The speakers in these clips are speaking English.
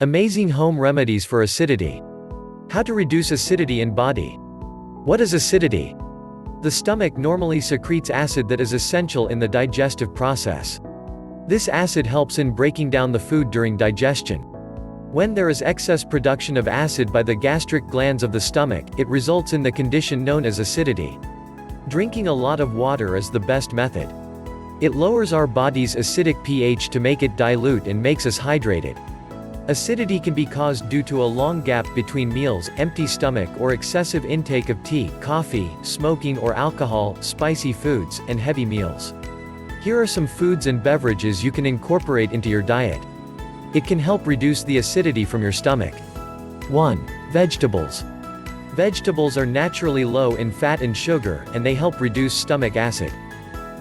Amazing home remedies for acidity. How to reduce acidity in body. What is acidity? The stomach normally secretes acid that is essential in the digestive process. This acid helps in breaking down the food during digestion. When there is excess production of acid by the gastric glands of the stomach, it results in the condition known as acidity. Drinking a lot of water is the best method. It lowers our body's acidic pH to make it dilute and makes us hydrated. Acidity can be caused due to a long gap between meals, empty stomach or excessive intake of tea, coffee, smoking or alcohol, spicy foods, and heavy meals. Here are some foods and beverages you can incorporate into your diet. It can help reduce the acidity from your stomach. 1. Vegetables. Vegetables are naturally low in fat and sugar, and they help reduce stomach acid.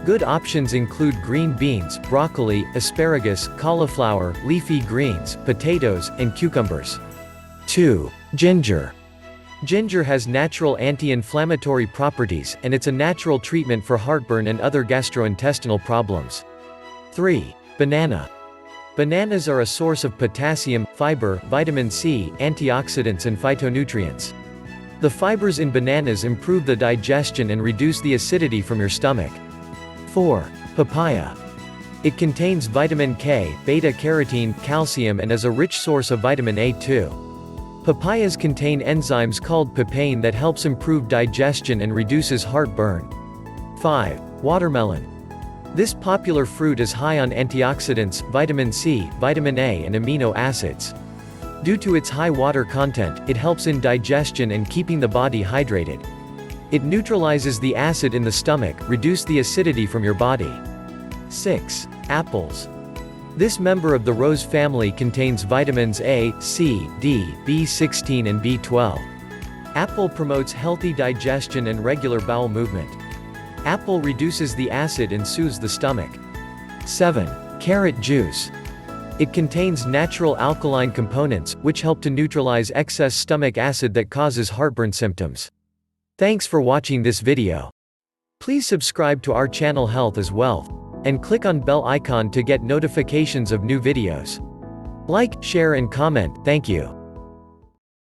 Good options include green beans, broccoli, asparagus, cauliflower, leafy greens, potatoes, and cucumbers. 2. Ginger. Ginger has natural anti-inflammatory properties, and it's a natural treatment for heartburn and other gastrointestinal problems. 3. Banana. Bananas are a source of potassium, fiber, vitamin C, antioxidants and phytonutrients. The fibers in bananas improve the digestion and reduce the acidity from your stomach. 4. Papaya. It contains vitamin K, beta-carotene, calcium and is a rich source of vitamin A2. Papayas contain enzymes called papain that helps improve digestion and reduces heartburn. 5. Watermelon. This popular fruit is high on antioxidants, vitamin C, vitamin A and amino acids. Due to its high water content, it helps in digestion and keeping the body hydrated. It neutralizes the acid in the stomach, reduce the acidity from your body. 6. Apples. This member of the rose family contains vitamins A, C, D, B16 and B12. Apple promotes healthy digestion and regular bowel movement. Apple reduces the acid and soothes the stomach. 7. Carrot juice. It contains natural alkaline components, which help to neutralize excess stomach acid that causes heartburn symptoms. Thanks for watching this video. Please subscribe to our channel Health is Wealth, and click on bell icon to get notifications of new videos. Like, share and comment, thank you.